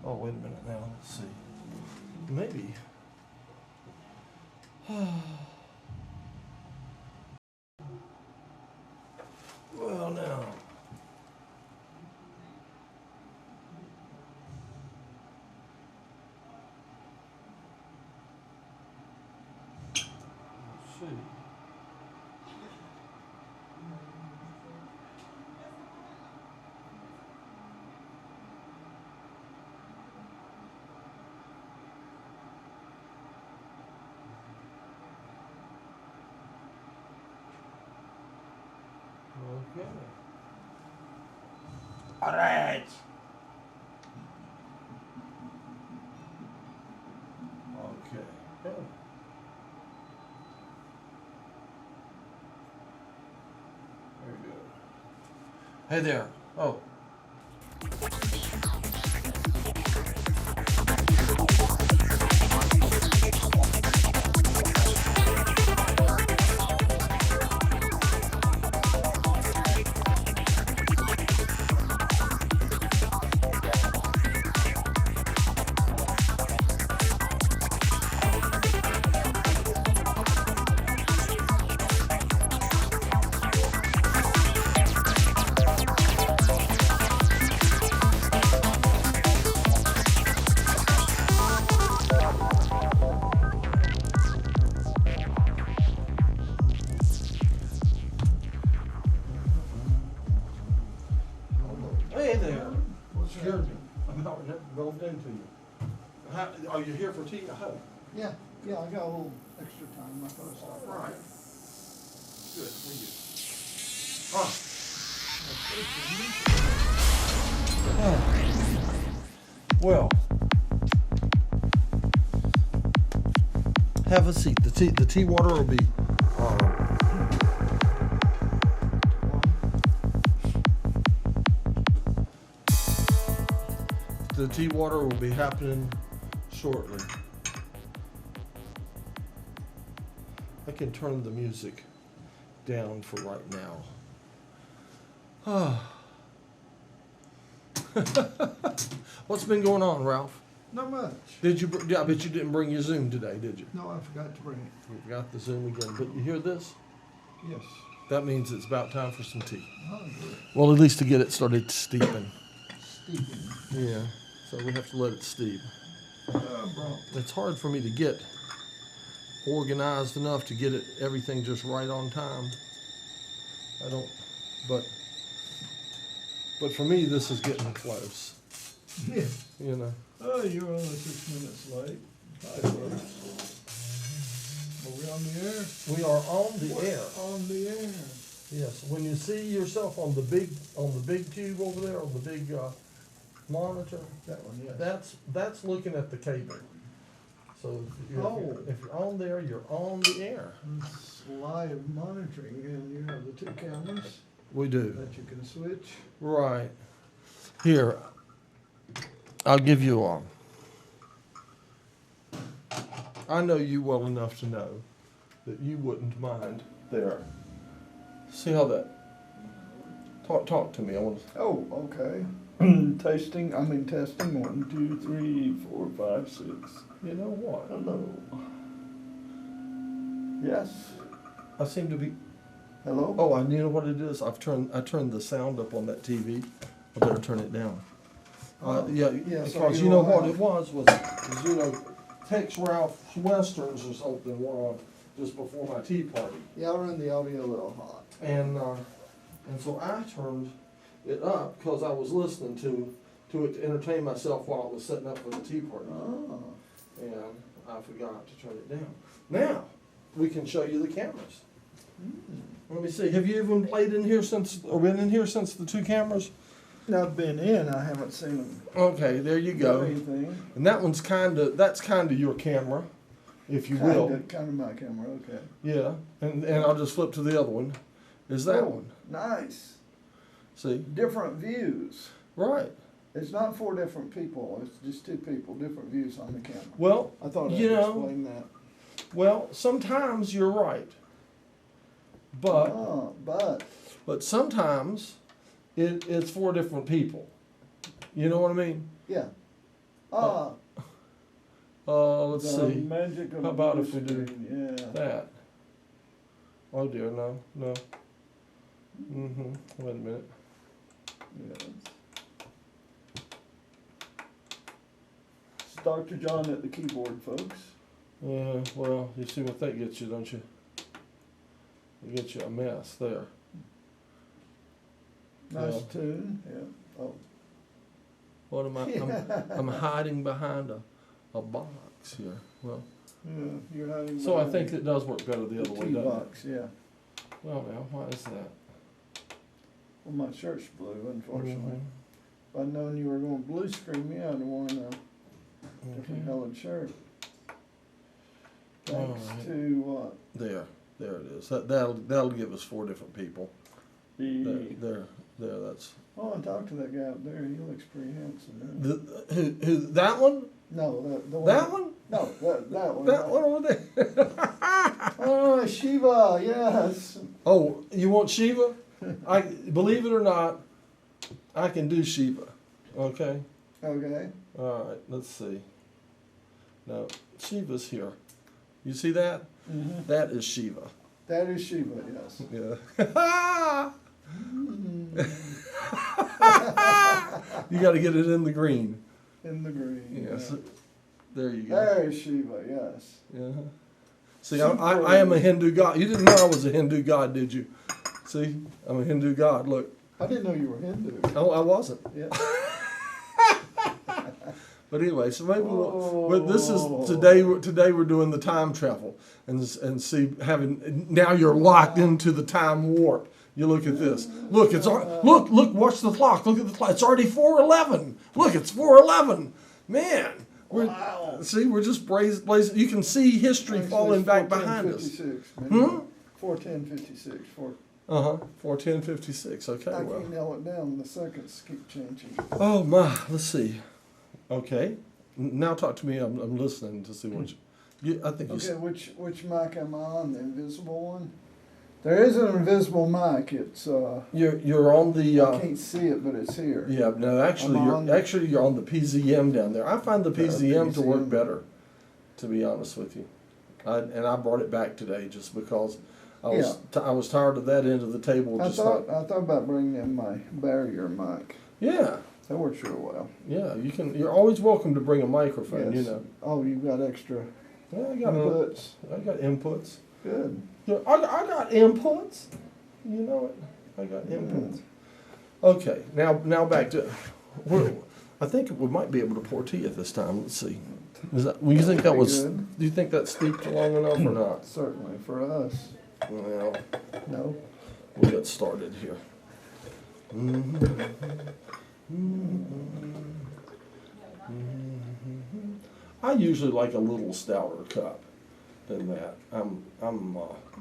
Oh, wait a minute now. Let's see. Maybe. Well, now. Let's see. Okay. All right. Okay. Good. Very good. Hey there. Oh. Hey there. What's your about bumped into you? How, are you here for tea? I hope. Yeah, I got a little extra time. I thought I'd stop. Right. Good. Thank you. Well, have a seat. The tea water will be. The tea water will be happening shortly. I can turn the music down for right now. What's been going on, Ralph? Not much. Did you? I bet you didn't bring your Zoom today, did you? No, I forgot to bring it. You forgot the Zoom again. But you hear this? Yes. That means it's about time for some tea. Oh, good. Well, at least to get it started steeping. Steeping. Yeah. So we have to let it steep. Bro. It's hard for me to get organized enough to get everything just right on time. I don't, but for me, this is getting close. Yeah. You know. Oh, you're only 6 minutes late. Hi, folks. Are we on the air? We are on the air. On the air. Yes. When you see yourself on the big tube over there, on the big monitor, That one, yes. that's looking at the cable. So if you're on there, you're on the air. It's live monitoring, and you have the two cameras We do. that you can switch. Right. Here, I'll give you one. I know you well enough to know that you wouldn't mind there. See how that. Talk to me. I want to. Oh, okay. Testing. 1, 2, 3, 4, 5, 6. You know what? Hello. Yes. I seem to be. Hello. Oh, you know what it is? I turned the sound up on that TV. I better turn it down. Yeah, so because you know what it was you know, Tex Ralph's Westerns or something were on just before my tea party. Yeah, I'll run the audio a little hot. And so I turned it up because I was listening to it to entertain myself while I was setting up for the tea party. Oh. And I forgot to turn it down. Now we can show you the cameras. Let me see. Have you even been in here since the two cameras? I've been in. I haven't seen them. Okay, there you go. Anything. And that's kind of your camera, if you will. Kind of my camera. Okay. Yeah. And I'll just flip to the other one. Is that one? Nice. See? Different views. Right. It's not 4 different people. It's just 2 people, different views on the camera. Well, I thought I'd you know, explain that. Well, sometimes you're right. But sometimes it's 4 different people. You know what I mean? Yeah. Let's the see. magic of How about blue if we do screen, yeah. that? Oh dear, no. Wait a minute. Yes. It's Dr. John at the keyboard, folks. Yeah, well, you see what that gets you, don't you? It gets you a mess there. Nice Yeah. tune, yeah. Oh, What am I? I'm hiding behind a box here. Well, yeah, you're hiding so I behind think it does work better the other way, key doesn't it? box, yeah. Well, now, why is that? Well, my shirt's blue, unfortunately. Mhm. If I'd known you were going blue screen me, I'd have worn a different Okay. colored shirt. Thanks Alright. to what? There it is. That'll give us 4 different people. There, that's Oh, and talk to that guy up there. He looks pretty handsome. who that one? No, the one. That one? No, that one. That one over there. Oh, Shiva, yes. Oh, you want Shiva? I believe it or not, I can do Shiva. Okay. Okay. All right. Let's see. No, Shiva's here. You see that? Mm-hmm. That is Shiva. That is Shiva, yes. Yeah. You got to get it in the green. In the green. Yes. Yeah. There you go. There is Shiva, yes. Yeah. See, I am a Hindu god. You didn't know I was a Hindu god, did you? See, I'm a Hindu god. Look. I didn't know you were Hindu. Oh, I wasn't. Yeah. But anyway, so maybe Oh. but this is today. Today we're doing the time travel and see having now you're locked into the time warp. You look at this. Look, look. Watch the clock. Look at the clock. It's already 4:11. Look, it's 4:11. Man, Wow. see, we're just blazing. You can see history Actually, falling it's back behind us. 4:10:56. 4:10:56. 4:10:56. Okay, I well. can't nail it down. The seconds keep changing. Oh my, let's see. Okay, now talk to me. I'm listening to see what you. I think you. Okay, which mic am I on? The invisible one? There is an invisible mic. It's You're on the. I can't see it, but it's here. Yeah, no, actually, you're on the PZM down there. I find the PZM to work PZM. better, to be honest with you. And I brought it back today just because I was tired of that end of the table. I Just thought not. about bringing in my barrier mic. Yeah, That works real well. yeah. You can. You're always welcome to bring a microphone. Yes. You know. Oh, you've got extra Yeah, I inputs. got inputs. Good. Yeah, I got inputs. You know it. I got inputs. Okay, now back to. I think we might be able to pour tea at this time. Let's see. Is that? Well, you think that was? Good. Do you think that steeped long enough or not? Certainly for us. Well, No. we'll get started here. I usually like a little stouter cup than that.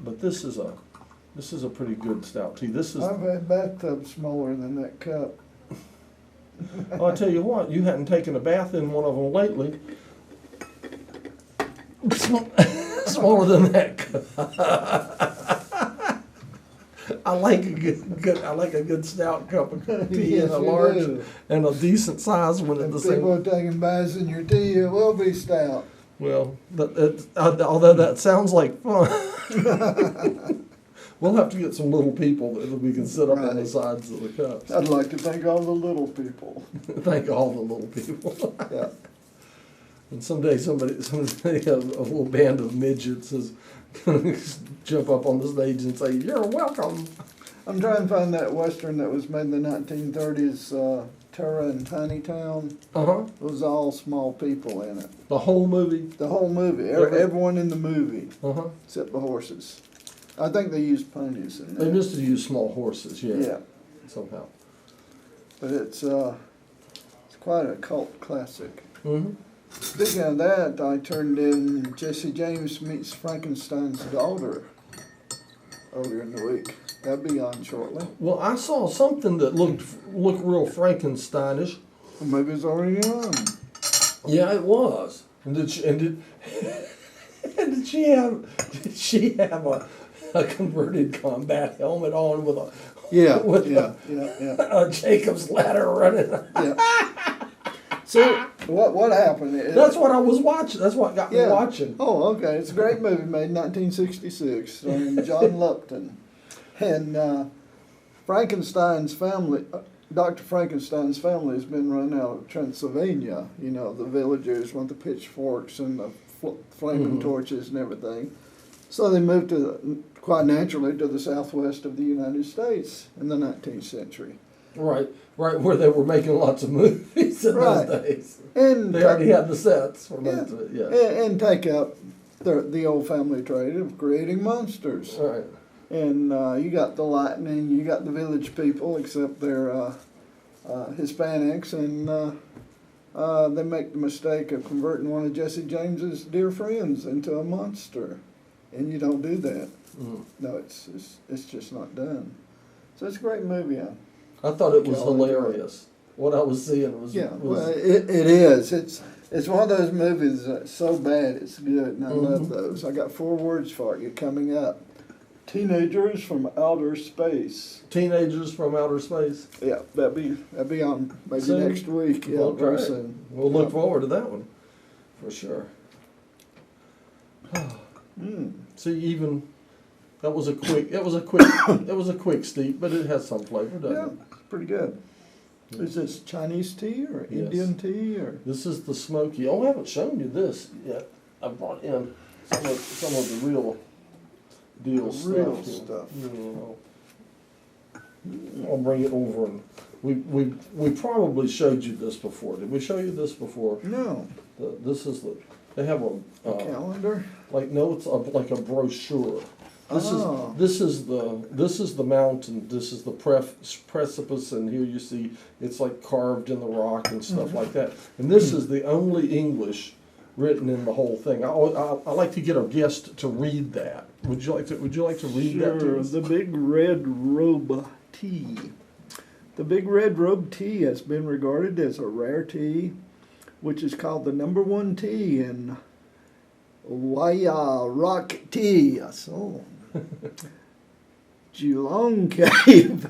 But this is a pretty good stout tea. This is. I've had bathtubs smaller than that cup. I'll tell you what, you hadn't taken a bath in one of them lately. Smaller than that cup. I like a good stout cup of tea Yes, and a you large do. and a decent size one at If the people same. are taking baths in your tea, it will be stout. Well, although that sounds like fun, we'll have to get some little people that we can sit up on the Right. sides of the cups. I'd like to thank all the little people. Thank all the little people. Yeah. And someday somebody a little band of midgets is gonna jump up on the stage and say, "You're welcome." I'm trying to find that Western that was made in the 1930s, Terra and Tiny Town. Uh-huh. It was all small people in it. The whole movie. The whole movie, everyone in the movie, Uh-huh. except the horses. I think they used ponies in They there. used to use small horses, yeah. Yeah, Somehow. but it's quite a cult classic. Mm-hmm. Speaking of that, I turned in Jesse James Meets Frankenstein's Daughter earlier in the week. That'll be on shortly. Well, I saw something that looked real Frankensteinish. Or maybe it's already on. Yeah, it was. And did she have a converted combat helmet on with a Yeah, with yeah. a Jacob's ladder running? Yeah. See, what happened? That's what I was watching. That's what got me Yeah. watching. Oh, okay. It's a great movie made in 1966, starring John Lupton. And Frankenstein's family, Dr. Frankenstein's family has been run out of Transylvania. You know, the villagers want the pitchforks and the flaming torches and everything. So they moved quite naturally to the southwest of the United States in the 19th century. Right, where they were making lots of movies in those days. And they already had the sets for most of it, and take up the old family trade of creating monsters. Right. And you got the lightning, you got the village people, except they're Hispanics, and they make the mistake of converting one of Jesse James's dear friends into a monster, and you don't do that. No, it's just not done. So it's a great movie. I thought it was hilarious. What I was seeing was well, it is. It's one of those movies that's so bad it's good, and I love those. I got 4 words for you coming up. Teenagers from Outer Space. Teenagers from Outer Space. Yeah, that'll be on maybe soon? next week. Yeah, Well, very great. soon. We'll look forward to that one, for sure. See, even that was a quick. It was a quick steep, but it has some flavor, doesn't it? Yeah, pretty good. Is this Chinese tea or Indian tea or? This is the smoky. Oh, I haven't shown you this yet. I brought in some of the real deal stuff. I'll bring it over, and we probably showed you this before. Did we show you this before? No. This is they have a calendar. It's like a brochure. This is the mountain. This is the precipice, and here you see it's like carved in the rock and stuff like that. And this is the only English written in the whole thing. I like to get a guest to read that. Would you like to read that to us? The Big Red Robe Tea. The Big Red Robe Tea has been regarded as a rare tea, which is called the #1 tea in Waya Rock Tea. So, Geelong Cave,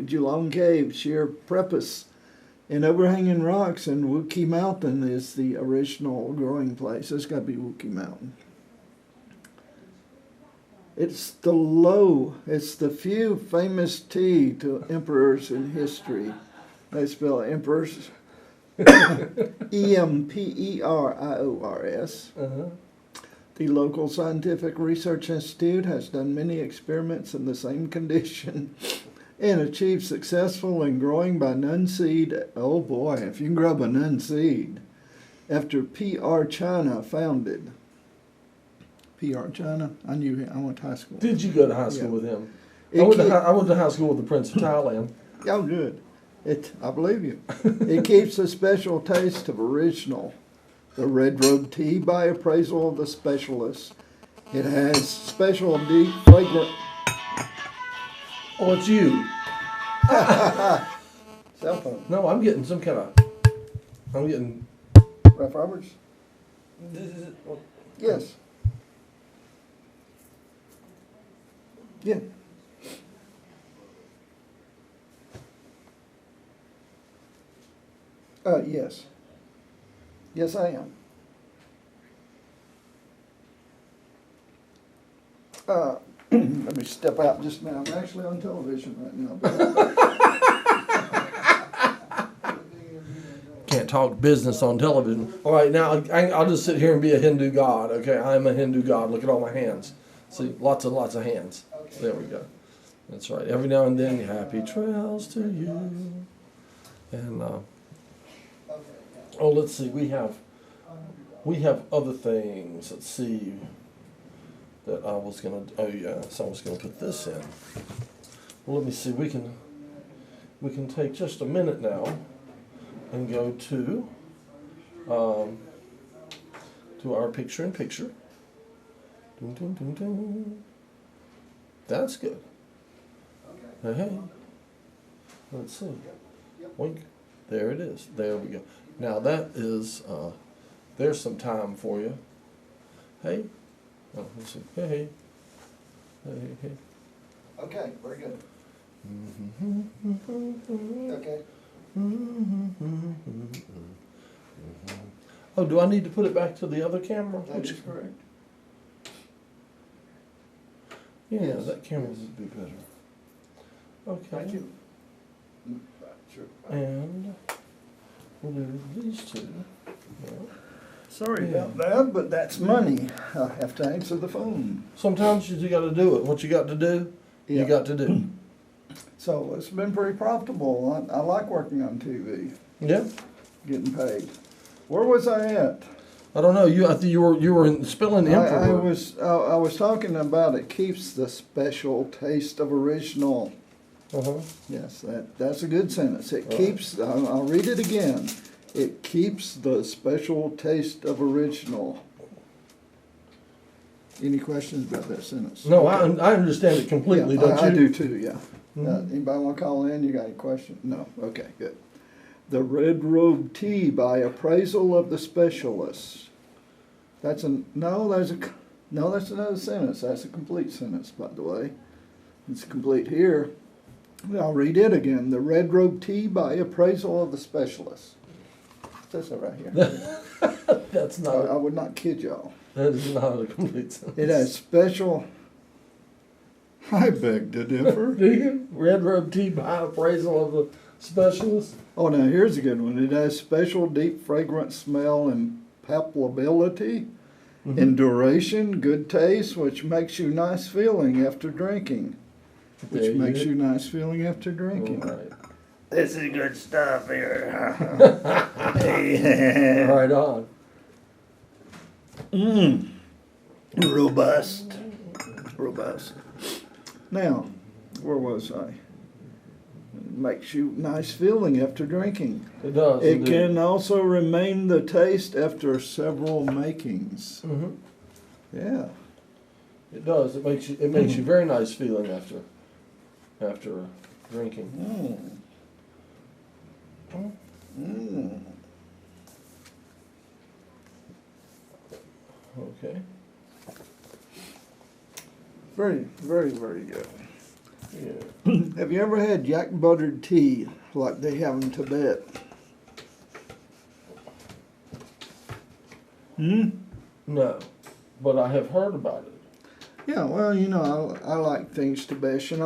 Geelong Cave, sheer precipice and overhanging rocks, and Wookie Mountain is the original growing place. It's got to be Wookie Mountain. It's the few famous tea to emperors in history. They spell emperors EMPERIORS. The local scientific research institute has done many experiments in the same condition and achieved successful in growing by nun seed. Oh boy, if you can grow a nun seed. After P.R. China founded. P.R. China? I knew him. I went to high school. Did you go to high school with him? I went to high school with the Prince of Thailand. Oh, good. I believe you. It keeps a special taste of original. The Red Robe Tea by appraisal of the specialists. It has special deep fragrant. Oh, it's you. Cell phone. No, I'm getting some kind of. I'm getting. Ralph Roberts? Yes. Yeah. Yes. Yes, I am. Let me step out just now. I'm actually on television right now. Can't talk business on television. All right, now I'll just sit here and be a Hindu god. Okay, I'm a Hindu god. Look at all my hands. See, lots and lots of hands. There we go. That's right. Every now and then, happy trails to you. And let's see. We have other things. Let's see. That I was gonna. Oh yeah. So I was gonna put this in. Well, let me see. We can take just a minute now and go to our picture-in-picture. Dun, dun, dun, dun. That's good. Hey. Let's see. Wink. There it is. There we go. Now that is, there's some time for you. Hey. Oh, let's see. Hey. Hey. Okay, very good. Okay. Oh, do I need to put it back to the other camera? That is correct. Yeah, Yes. that camera would be better. Okay. Thank you. Sure. And we'll do these two. Yeah. Sorry Yeah. about that, but that's money. I have to answer the phone. Sometimes you got to do it. What you got to do, you Yeah. got to do. So it's been pretty profitable. I like working on TV, Yeah. getting paid. Where was I at? I don't know. I think you were spelling I emperor. was talking about it keeps the special taste of original. Uh-huh. Yes, that's a good sentence. It Right. keeps, I'll read it again. It keeps the special taste of original. Any questions about that sentence? No, Okay. I understand it completely. Yeah, Don't you? I do too, yeah. Mhm. Anybody want to call in? You got any questions? No? Okay, good. The Red Robe Tea by Appraisal of the Specialists. That's that's another sentence. That's a complete sentence, by the way. It's complete here. I'll read it again. The Red Robe Tea by Appraisal of the Specialists. That's it right here. That's I not. would not kid y'all. That is not a complete sentence. It has special. I beg to differ. Do you? Red Robe Tea by appraisal of the specialist. Oh, now here's a good one. It has special deep fragrant smell and palpability, Mhm. and duration, good taste, which makes you nice feeling after drinking. There Which you makes go. you nice feeling after drinking. Right. This is good stuff here. Right on. Mmm. Robust. Robust. Now, where was I? Makes you nice feeling after drinking. It does. It indeed. can also remain the taste after several makings. Mhm. Yeah. It does. It makes you very nice feeling after drinking. Mm. Mm. Okay. Very, very, very good. Yeah. Have you ever had yak buttered tea like they have in Tibet? Hmm? No, but I have heard about it. Yeah, well, you know, I like things Tibetan.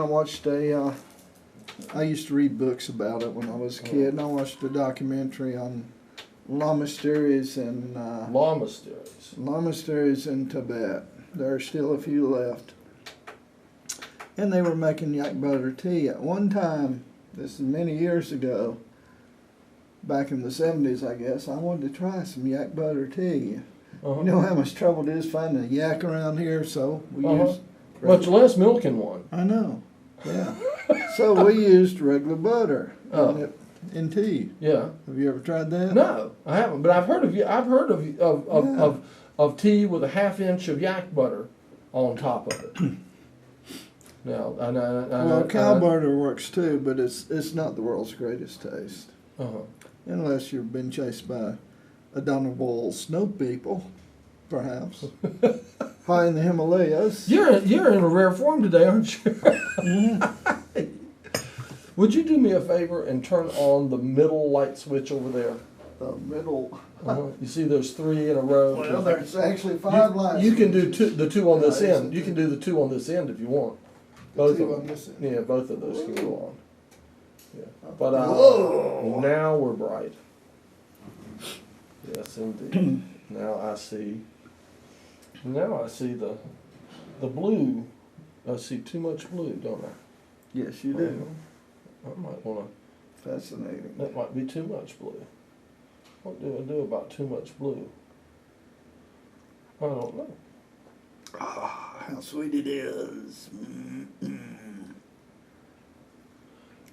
I used to read books about it when I was a kid, and I watched a documentary on lamasteries and Lamasteries. lamasteries in Tibet. There are still a few left. And they were making yak butter tea. At one time, this is many years ago, back in the 70s, I guess, I wanted to try some yak butter tea. Uh-huh. You know how much trouble it is finding a yak around here, so we Uh-huh. used... Much less milk in one. I know, yeah. So we used regular butter Oh. in tea. Yeah. Have you ever tried that? No, I haven't. But I've heard of Yeah. of tea with a half inch of yak butter on top of it. Now, Well, cow butter works too, but it's not the world's greatest taste. Uh-huh. Unless you've been chased by abominable snow people, perhaps. High in the Himalayas. You're in a rare form today, aren't you? Would you do me a favor and turn on the middle light switch over there? The middle. Uh-huh. You see those three in a row? Well, there's actually five lines. You can do the two on this Yeah, end. You can do the two on this end if you want. The Both two of on them. this end. Yeah, both of those can go on. Yeah. But Whoa. now we're bright. Yes, indeed. Now I see the blue. I see too much blue, don't I? Yes, you do. I might want Fascinating. to. That might be too much blue. What do I do about too much blue? I don't know. Ah, how sweet it is.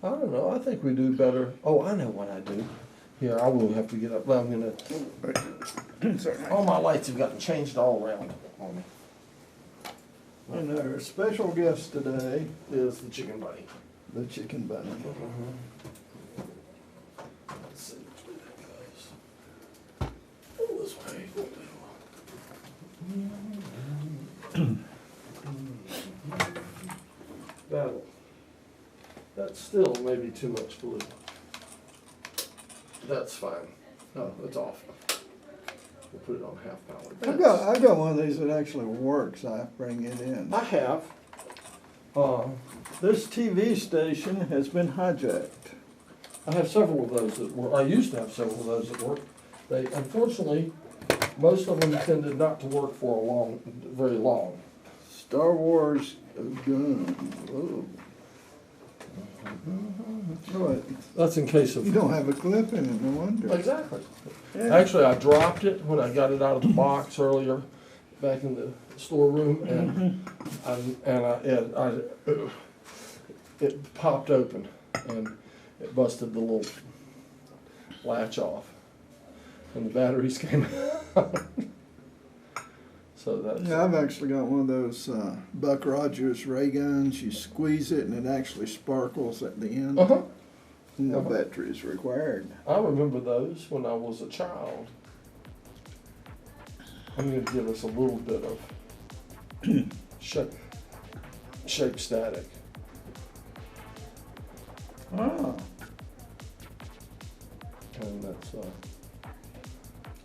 I don't know. I think we do better. Oh, I know what I do. Here, I will have to get up. I'm gonna. Sorry. All my lights have gotten changed all around on me. And our special guest today, Is the chicken bunny. the chicken bunny. Let's see which way that goes. Oh, this way. That'll. That's still maybe too much blue. That's fine. No, it's off. We'll put it on half power. I've got one of these that actually works. I bring it in. I have. This TV station has been hijacked. I have several of those that work. I used to have several of those that work. They, unfortunately, most of them tended not to work for very long. Star Wars gun. Whoa. Oh, That's in case of. you don't have a clip in it, no wonder. Exactly. Yeah. Actually, I dropped it when I got it out of the box earlier, back in the storeroom, and it popped open, and it busted the little latch off, and the batteries came out. So that's. Yeah, I've actually got one of those Buck Rogers ray guns. You squeeze it and it actually sparkles at the end. Uh-huh. No Uh-huh. battery is required. I remember those when I was a child. I'm going to give us a little bit of shape static. Ah. And that's,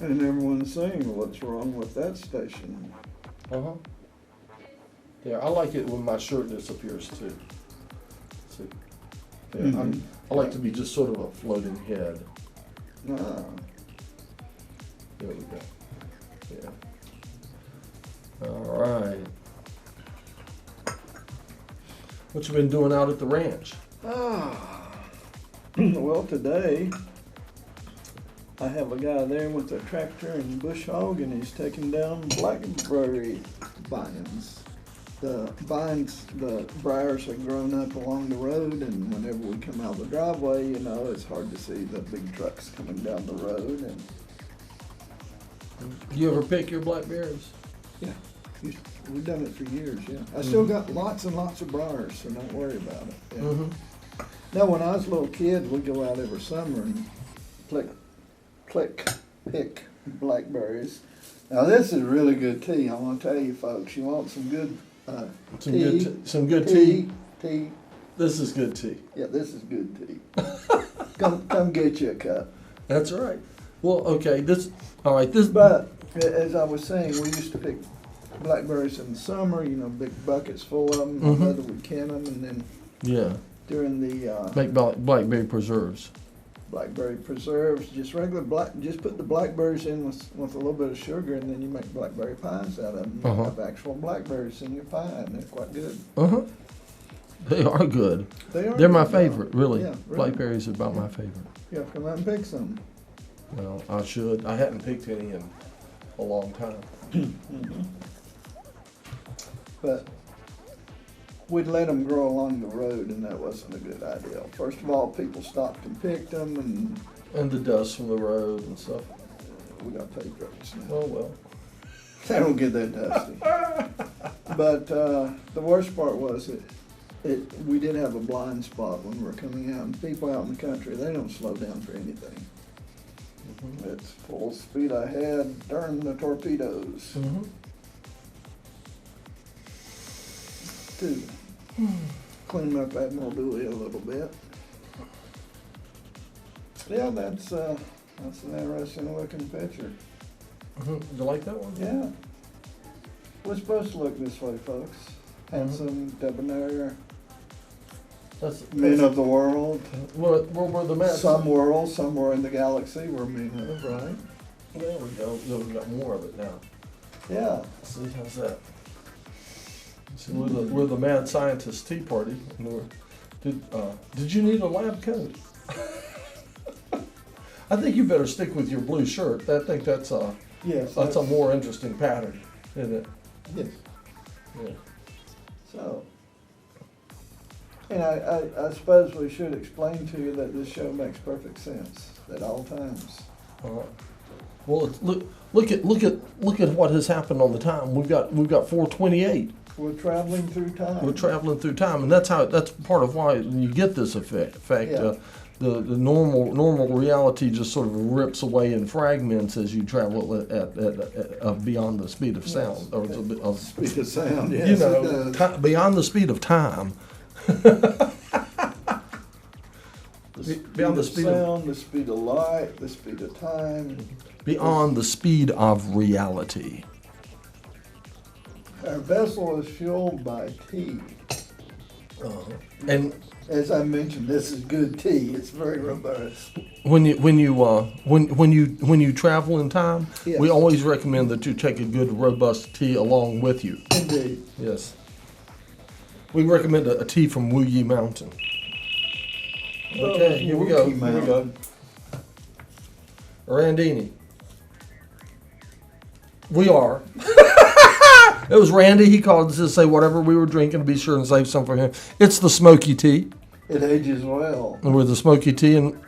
And everyone's saying, what's wrong with that station? uh-huh. Yeah, I like it when my shirt disappears too. See? Yeah, I like to be just sort of a floating head. Ah. There we go. Yeah. All right. What you been doing out at the ranch? Well, today I have a guy there with a tractor and bush hog, and he's taking down blackberry vines. The vines, the briars have grown up along the road, and whenever we come out the driveway, you know, it's hard to see the big trucks coming down the road. And You ever pick your blackberries? yeah, we've done it for years. Yeah, I still got lots and lots of briars, so don't worry about it. Yeah. Mm-hmm. Now, when I was a little kid, we'd go out every summer and pick blackberries. Now, this is really good tea. I want to tell you, folks, you want some good Some good tea. Tea. This is good tea. Yeah, this is good tea. come get you a cup. That's right. Well, okay. This. But as I was saying, we used to pick blackberries in the summer. You know, big buckets full of them. My mother would can them, and then Yeah. during the Make blackberry preserves. blackberry preserves, just just put the blackberries in with a little bit of sugar, and then you make blackberry pies out of them. You Uh-huh. have actual blackberries in your pie, and they're quite good. They are good. They're They're my good, yeah. favorite, really. Yeah, really. Blackberries are about my favorite. Yeah, come out and pick some. Well, I should. I hadn't picked any in a long time. But we'd let them grow along the road, and that wasn't a good idea. First of all, people stopped and picked them, and And the dust from the road and stuff. we got paved roads now. Oh well. They don't get that dusty. But the worst part was we did have a blind spot when we were coming out, and people out in the country, they don't slow down for anything. It's full speed ahead, darn the torpedoes. To clean up Admiralty a little bit. Yeah, that's an interesting looking picture. You like that one? Yeah. We're supposed to look this way, folks. Handsome, debonair, men of the world. We're the mad. Some world, somewhere in the galaxy we're men of, right? There we go. We've got more of it now. Yeah. See, how's that? See, we're the mad scientist tea party. And did you need a lab coat? I think you better stick with your blue shirt. I think that's a more interesting pattern, isn't it? Yes. Yeah. So, and I suppose we should explain to you that this show makes perfect sense at all times. Well, look at what has happened on the time. We've got 428. We're traveling through time. We're traveling through time, and that's part of why you get this effect. Yeah. The normal reality just sort of rips away in fragments as you travel at beyond the speed of sound, or of Speed of sound, yes, you it know, does. beyond the speed of time. Beyond the speed speed of of sound, the speed of light, the speed of time. beyond the speed of reality. Our vessel is fueled by tea. And As I mentioned, this is good tea. It's very robust. when you travel in time, Yes. we always recommend that you take a good robust tea along with you. Indeed. Yes. We recommend a tea from Wuyi Mountain. Okay, here we go. Wookie Here we go. Randini. We are. It was Randy. He called us to say whatever we were drinking to be sure and save some for him. It's the smoky tea. It ages well. And with the smoky tea and.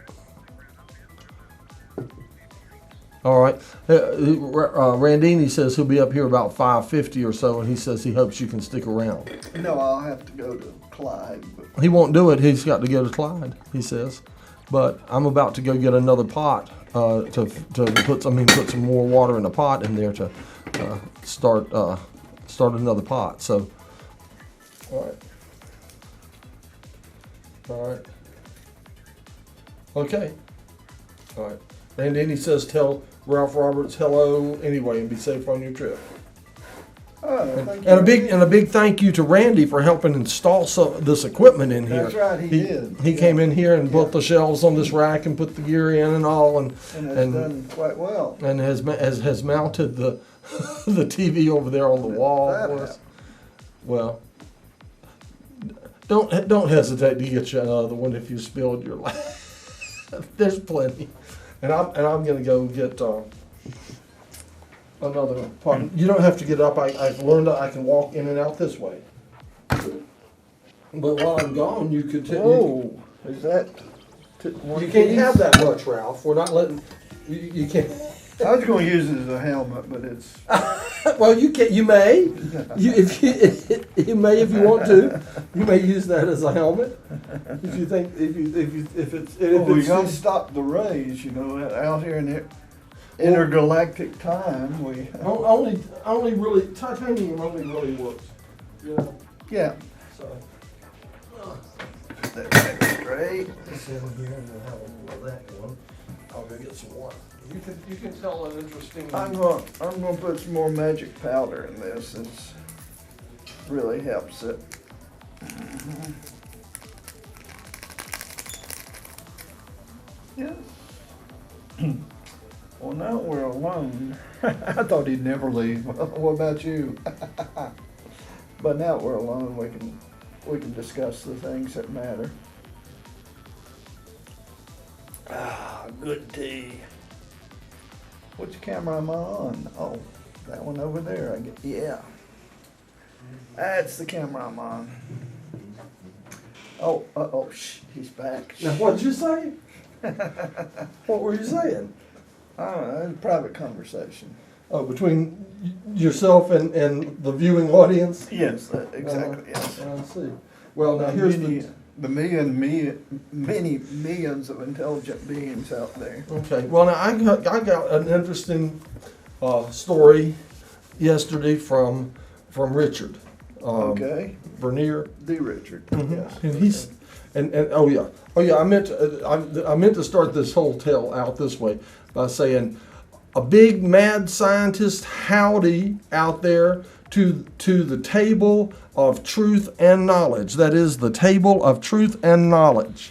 All right. Randini says he'll be up here about 5:50 or so, and he says he hopes you can stick around. No, I'll have to go to Clyde. But He won't do it. He's got to go to Clyde, he says. But I'm about to go get another pot to put some more water in a pot in there to start another pot. So, all right. Okay. All right. And then he says, tell Ralph Roberts hello anyway, and be safe on your trip. thank And you. a big thank you to Randy for helping install some of this equipment in here. That's right, he did. He came in here and put the shelves on this rack and put the gear in and all, And it's done quite well. and has mounted the the TV over there on the wall. That for us. happened. Well, don't hesitate to get you another one if you spilled your life. There's plenty, and I'm gonna go get another pot. You don't have to get up. I've learned that I can walk in and out this way. But while I'm gone, you could. Oh, is that? You can't have that much, Ralph. We're not letting. You can't. I was going to use it as a helmet, but it's. Well, you can. You may. You may if you want to. You may use that as a helmet if you think if it's. We got to stop the rays, you know, out here in the intergalactic time. We. only really titanium only really works. You know. Yeah. So. Put that back straight. This in here and then have a little of that going. I'll go get some water. You can tell an interesting. I'm gonna put some more magic powder in this. It's really helps it. Yes. Well, now we're alone. I thought he'd never leave. What about you? But now we're alone. We can discuss the things that matter. Ah, good tea. Which camera am I on? Oh, that one over there. Yeah. That's the camera I'm on. Oh, he's back. Now, what'd you say? What were you saying? I don't know, it's a private conversation. Oh, between yourself and the viewing audience? Yes, exactly, yes. I see. Well, now here's the many millions of intelligent beings out there. Okay. Well, now I got an interesting story yesterday from Richard. Okay. Vernier. The Richard. Yes. And he's and oh yeah. I meant to start this whole tale out this way by saying a big mad scientist howdy out there to the table of truth and knowledge. That is the table of truth and knowledge.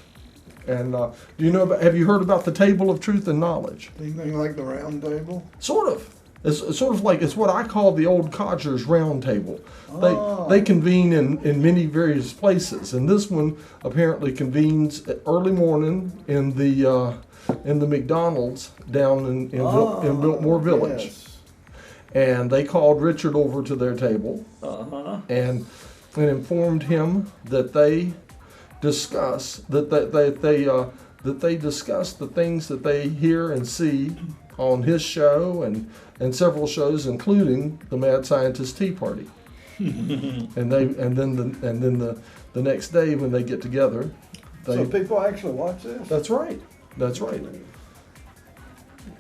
And do you know have you heard about the table of truth and knowledge? Anything like the round table? Sort of. It's sort of like it's what I call the old codgers round table. Oh. They convene in many various places, and this one apparently convenes at early morning in the McDonald's down in Biltmore Village. Yes. And they called Richard over to their table Uh-huh. and informed him that they discuss they discuss the things that they hear and see on his show and several shows, including the Mad Scientist Tea Party. and then the next day when they get together, So people actually watch this? That's right.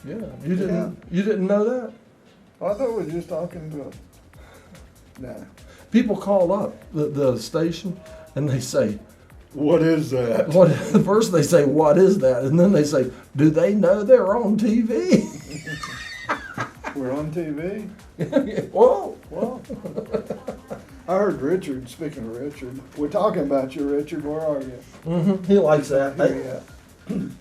Yeah, you didn't know that? I thought we were just talking to. Nah. People call up the station and they say, What is that? First they say, what is that? And then they say, do they know they're on TV? We're on TV? Whoa. Well, I heard Richard, speaking of Richard, we're talking about you, Richard. Where are you? He likes that. Here he is.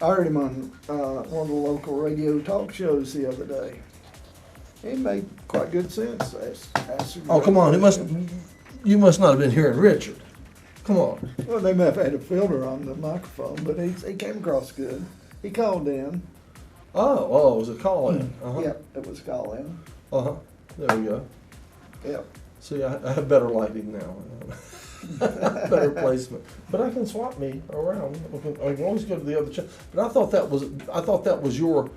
I heard him on one of the local radio talk shows the other day. He made quite good sense. Oh, come on. You must not have been hearing Richard. Come on. Well, they may have had a filter on the microphone, but he came across good. He called in. Oh, it was a call-in. Yep, it was a call in. There we go. Yep. See, I have better lighting now. Better placement. But I can swap me around. I can always go to the other channel. But I thought that was your.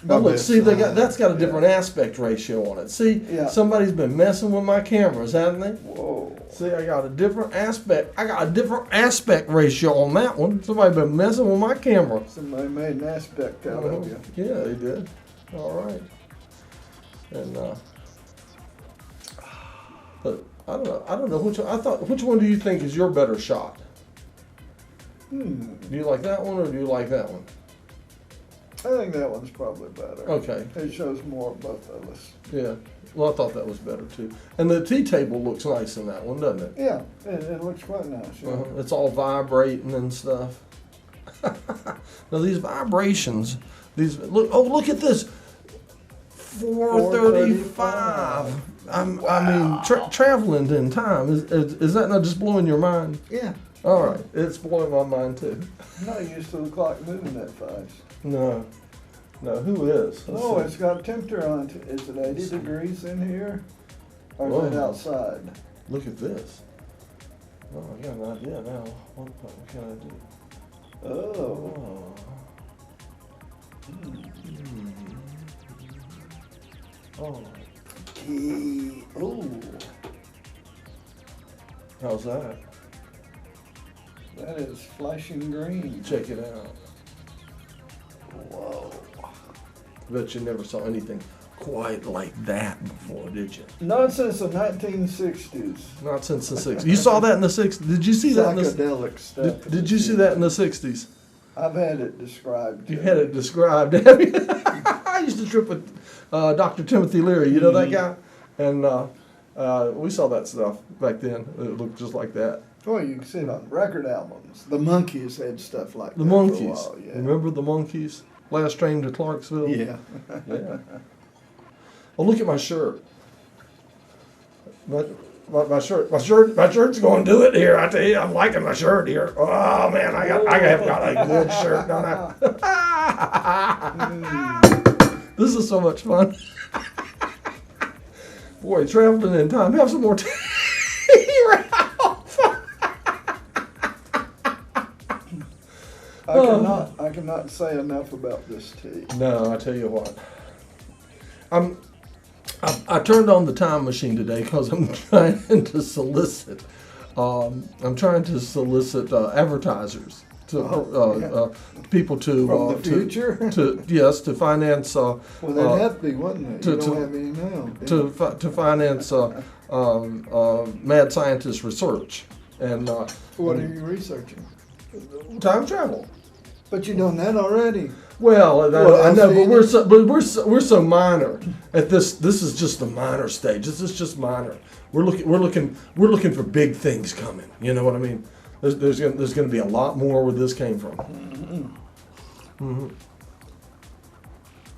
Now look, see, that's got a different aspect ratio on it. See, somebody's been messing with my cameras, haven't they? Whoa. See, I got a different aspect. I got a different aspect ratio on that one. Somebody's been messing with my camera. Somebody made an aspect out of you. Yeah, they did. All right. And but I don't know which. Which one do you think is your better shot? Do you like that one or do you like that one? I think that one's probably better. Okay. It shows more of both of us. Yeah. Well, I thought that was better too. And the tea table looks nice in that one, doesn't it? Yeah, it looks quite nice. Yeah. It's all vibrating and stuff. Now these vibrations, look at this. 4:35. Traveling in time. Is that not just blowing your mind? Yeah. All right, it's blowing my mind too. I'm not used to the clock moving that fast. No, who is? Let's see. It's got temperature on it. Is it 80 degrees in here? Or is it outside? Look at this. Oh, I got an idea now. What can I do? Oh. Oh. Oh. How's that? That is flashing green. Check it out. Whoa. Bet you never saw anything quite like that before, did you? Not since the 1960s. Not since the 60s. You saw that in the 60s? Did you see that in the psychedelic stuff? Did you see that in the 60s? I've had it described. You had it described, have you? I used to trip with Dr. Timothy Leary, you know that guy? And we saw that stuff back then. It looked just like that. Well, you can see it on record albums. The Monkees had stuff like that. The Monkees. For a while, yeah. Remember the Monkees? Last train to Clarksville? Yeah. Yeah. Oh, look at my shirt. My shirt's going to do it here. I tell you, I'm liking my shirt here. Oh man, I have got a good shirt, don't I? This is so much fun. Boy, traveling in time. Have some more tea, Ralph. I cannot say enough about this tea. No, I tell you what. I turned on the time machine today because I'm trying to solicit. Advertisers to people to from the future to finance. Well, there'd have to be, wouldn't it? You don't have any now. To finance mad scientist research and. What are you researching? Time travel. But you've done that already. Well, I know, but we're so minor at this. This is just the minor stage. This is just minor. We're looking for big things coming. You know what I mean? There's going to be a lot more where this came from. Mm-hmm.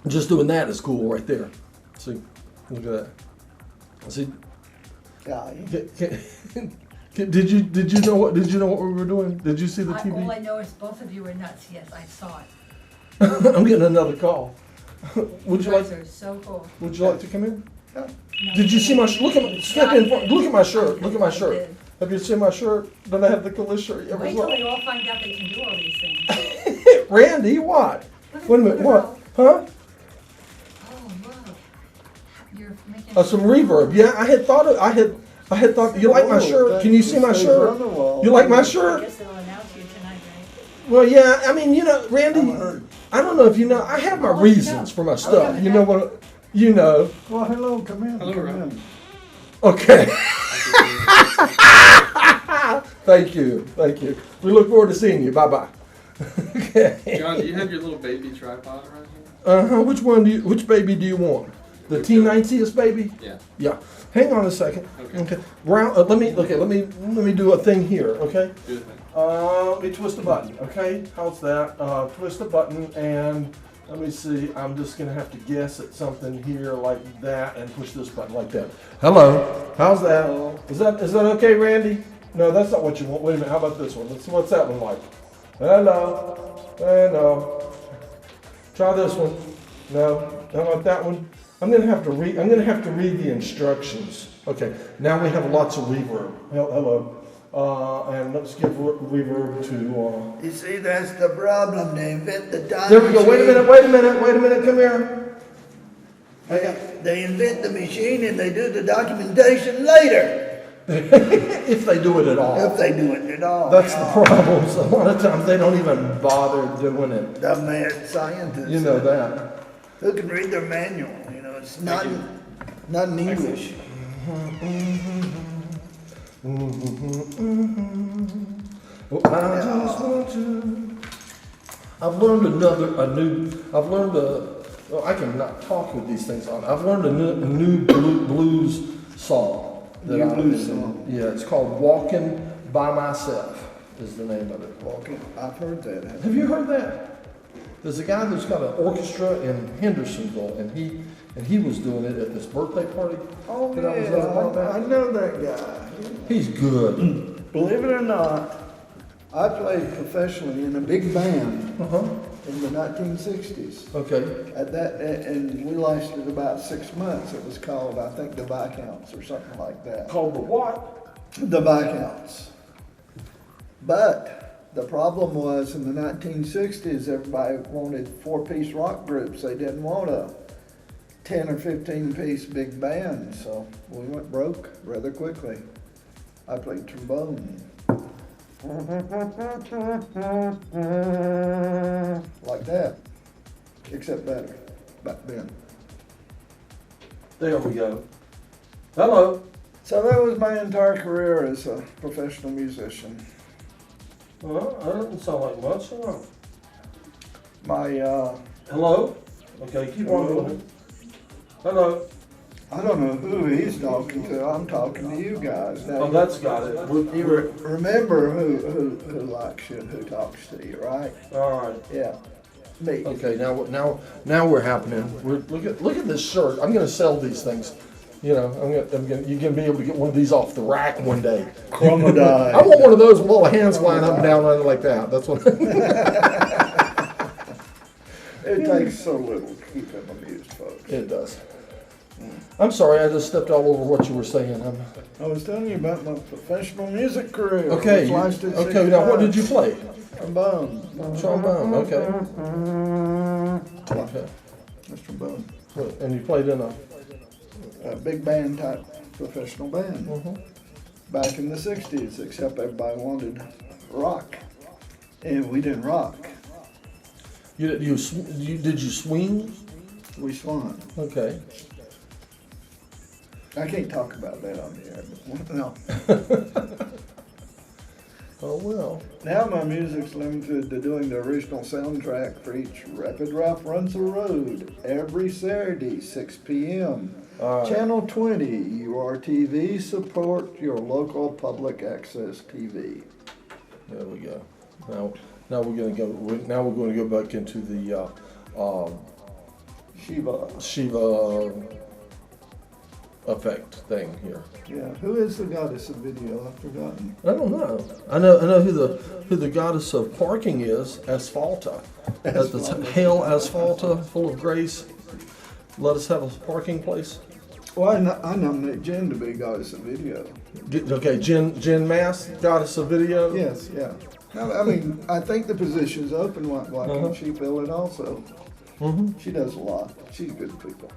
Just doing that is cool right there. See, look at that. See. Yeah. Did you know what we were doing? Did you see the TV? All I know is both of you were nuts. Yes, I saw it. I'm getting another call. Would you like? Are so cool. Would you like to come in? Yeah. No, Did you see my? Look at my. Step in. Look at my shirt. Look at my I shirt. did. Have you seen my shirt? Don't I have the coolest shirt you ever Wait saw? till we all find out they can do all these things. Randy, what? Look at- Wait a minute. look at What? Huh? Oh, look. You're making Some reverb. Yeah, I had thought. You like my shirt? Can you see my shirt? You like my I shirt? guess they'll announce you tonight, right? Well, yeah. I mean, Randy. I don't know if you know. I have my reasons for my stuff. You know what? You know. Well, hello, come in. Hello, come Rob. in. Okay. Thank you. Thank you. We look forward to seeing you. Bye-bye. Okay. John, do you have your little baby tripod around here? Uh-huh. Which baby do you want? The T90th baby? Yeah. Yeah. Hang on a second. Okay. Round. Let me do a thing here. Okay. Do the thing. Let me twist a button. Okay. How's that? Twist a button and let me see. I'm just gonna have to guess at something here like that and push this button like that. Hello. How's that? Is that okay, Randy? No, that's not what you want. Wait a minute. How about this one? Let's see what's that one like. Hello. No. Try this one. No. How about that one? I'm gonna have to read the instructions. Okay. Now we have lots of reverb. Hello. And let's give reverb to. You see, that's the problem. They invent the time There we go. Wait a minute. Come here. They invent the machine and they do the documentation later. If they do it at all. If they do it at all. That's the problem. So a lot of times they don't even bother doing it. The mad scientists. You know that. Who can read their manual? You know, it's not in English. Well, I just want to. I've learned I cannot talk with these things on. I've learned a new blues song. Yeah, it's called "Walking by Myself" is the name of it. Walking. I've heard that. Have you heard that? There's a guy that's got an orchestra in Hendersonville, and he was doing it at this birthday party. Oh that I was at about that. I know that guy. He's good. Believe it or not, I played professionally in a big band in the 1960s. Okay. And we lasted about 6 months. It was called, I think, the Viscounts or something like that. Called the what? The Viscounts. But the problem was in the 1960s, everybody wanted 4-piece rock groups. They didn't want a 10 or 15-piece big band, so we went broke rather quickly. I played trombone. Like that, except better back then. There we go. Hello. So that was my entire career as a professional musician. Well, that doesn't sound like much. Hello. My, Hello? Okay, keep on going. Hello. I don't know who he's talking to. I'm talking to you guys. Now, Oh, that's got it. you remember who likes you and who talks to you, right? All right. Yeah, me. Okay, now we're happening. Look at this shirt. I'm gonna sell these things. You know, you're gonna be able to get one of these off the rack one day. Chromodile. I want one of those with little hands flying up and down on it like that. That's what. It takes so little to keep them amused, folks. It does. I'm sorry, I just stepped all over what you were saying. I was telling you about my professional music career. Okay. which lasted 6 Okay. Now, what did months. you play? Trombone. Trombone. Okay. Okay. That's trombone. And you played in A big band type professional band. Back in the 60s, except everybody wanted rock. And we didn't rock. Did you swing? We swung. Okay. I can't talk about that on the air. But no. Oh well. Now my music's limited to doing the original soundtrack for each Rapid Ralph Runs the Road every Saturday, 6 p.m. All right. Channel 20, URTV, support your local public access TV. There we go. Now we're going to go back into the Shiva effect thing here. Yeah, who is the goddess of video? I've forgotten. I don't know. I know who the goddess of parking is. Asphalta. That's the hail Asphalta, full of grace. Let us have a parking place. Well, I nominate Jen to be goddess of video. Okay, Jen Mass, goddess of video. Yes, yeah. I mean, I think the position's open. Why can't she fill it also? She does a lot. She's good people.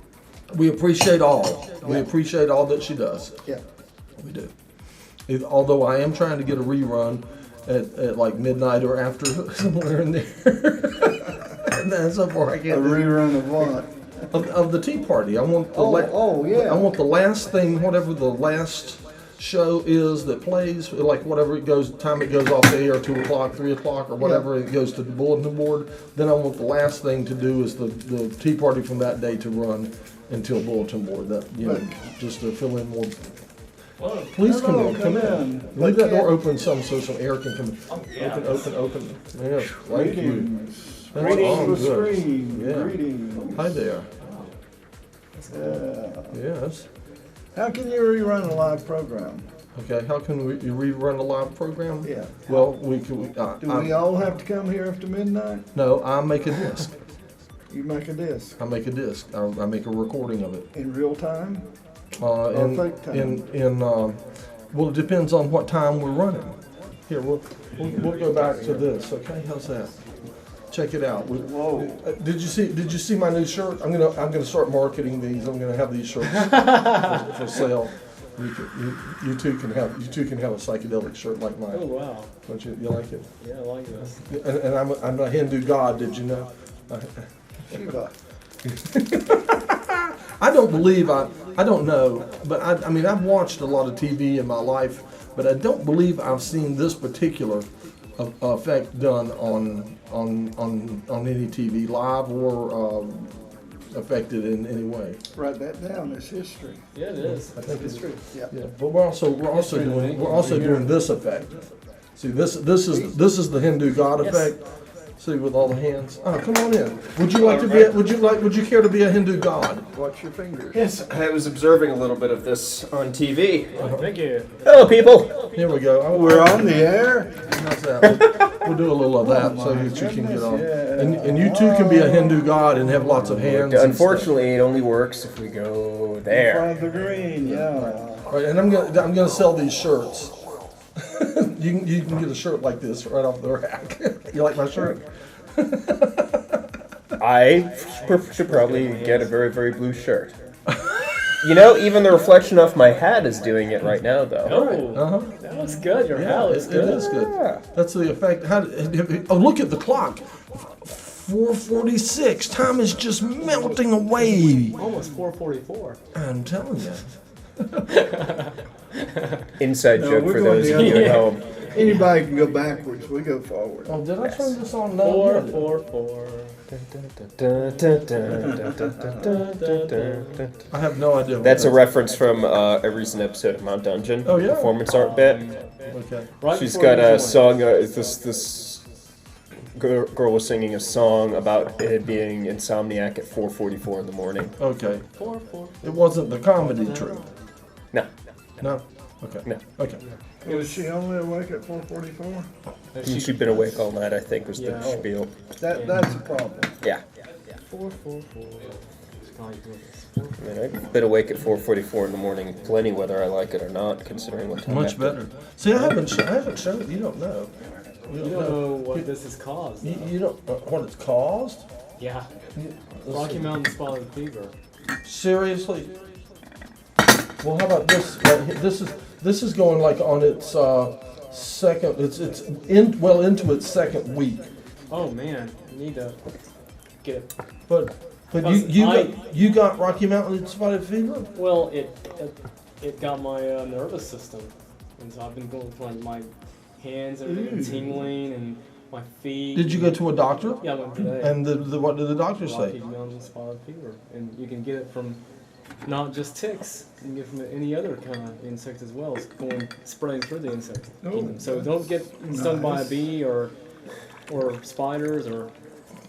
We appreciate all. We appreciate all that she does. Yeah. We do. Although I am trying to get a rerun at like midnight or after somewhere in there. And then so far I A can't. rerun of what? Of the Tea Party. I want the Oh, yeah. I want the last thing, whatever the last show is that plays, like whatever it goes, time it goes off the air, 2 o'clock, 3 o'clock, or whatever, it goes to the bulletin board. Then I want the last thing to do is the tea party from that day to run until bulletin board. That, you know, just to fill in more. Please come Hello, in, come in. in. Leave that They door open some so some air can come in. Open. Yeah, thank you. Greetings. That's Greetings all from the good. screen. Yeah. Greetings. Hi there. Yeah. Yes. How can you rerun a live program? Okay, how can we you rerun a live program? Yeah. Well, we can. Do we all have to come here after midnight? No, I make a disc. You make a disc I make a disc. I make a recording of it. in real time? Fake time? Well, it depends on what time we're running. Here, we'll go back to this. Okay, how's that? Check it out. Whoa. Did you see my new shirt? I'm gonna start marketing these. I'm gonna have these shirts for sale. You two can have a psychedelic shirt like mine. Oh wow! Don't you like it? Yeah, I like this. And I'm a Hindu god. Did you know? Shiva. I don't know, but I mean, I've watched a lot of TV in my life, but I don't believe I've seen this particular effect done on any TV, live or affected in any way. Write that down. It's history. Yeah, it is. I think it's true. Yeah. Yeah, but we're also doing this effect. See, this is the Hindu god Yes. effect. See, with all the hands. Oh, come on in. Would you care to be a Hindu god? Watch your fingers. Yes, I was observing a little bit of this on TV. Thank you. Hello, people. Here we go. We're on the air. How's that? We'll do a little of that so that you can get on. And you too can be a Hindu god and have lots of hands. Unfortunately, it only works if we go there. Find the green. Yeah. Right, and I'm gonna sell these shirts. you can get a shirt like this right off the rack. You like my shirt? I should probably get a very, very blue shirt. You know, even the reflection off my hat is doing it right now, though. Oh, that looks good. Your hat looks it good. is good. That's the effect. Oh, look at the clock. 4:46. Time is just melting away. Almost 4:44. I'm telling you. Inside joke we're for going those the of you other at way. home. Anybody can go backwards. We go forward. Oh, did I turn this on? No. 4:44. I have no idea. What That's a that is. reference from a recent episode of Mount Dungeon. Oh, yeah? Performance art bit. Okay. Right She's before got you a join. song. This girl was singing a song about it being insomniac at 4:44 in the morning. Okay. 4:44. It wasn't the comedy troupe. No. No. Okay. No. Okay. Was she only awake at 4:44? She'd been awake all night, I think, was the Yeah. spiel. That's a problem. Yeah. 4:44. I mean, I've been awake at 4:44 in the morning, plenty whether I like it or not, considering what time. Much better. See, I haven't shown it. You don't know. You don't know what this has caused. You don't what it's caused. Yeah. Let's Rocky see. Mountain Spotted Fever. Seriously. Well, how about this? Right here? This is going like on its second. It's into its second week. Oh man, you need to get it. But Because you got Rocky Mountain Spotted Fever. Well, it got my nervous system, and so I've been going for like my hands and everything tingling and my feet. Did you go to a doctor? Yeah, I went today. And what did the doctor Rocky say? Mountain Spotted Fever, and you can get it from not just ticks. You can get it from any other kind of insect as well. It's going spraying through the insect. Oh, So don't get stung by a bee or spiders or.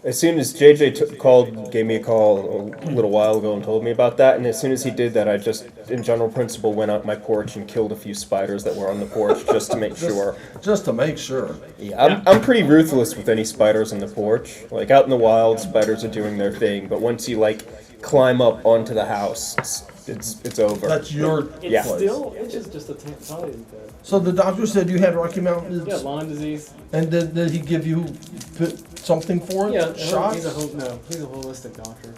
As soon as JJ gave me a call a little while ago and told me about that, and as soon as he did that, I just, in general principle, went out my porch and killed a few spiders that were on the porch just to make sure. Just to make sure. Yeah, I'm pretty ruthless with any spiders on the porch. Like out in the wild, spiders are doing their thing, but once you like climb up onto the house, it's over. That's your It Yeah. still itches just a tiny bit. So the doctor said you had Rocky Mountain. Yeah, Lyme disease. And did he give you something for it? Yeah, Shots? he's a holistic doctor.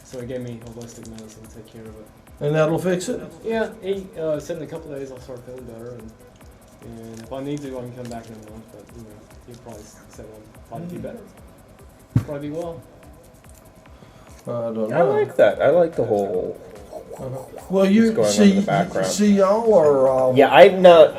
So he gave me holistic medicine to take care of it. And that'll fix it? Yeah, he said in a couple of days I'll start feeling better, and if I need to, I can come back in a month. But he'll probably said I'll probably be better. Probably be well. I don't I know. like that. I like the whole Well, you going on see, in the background. see y'all are. Yeah, I'm not.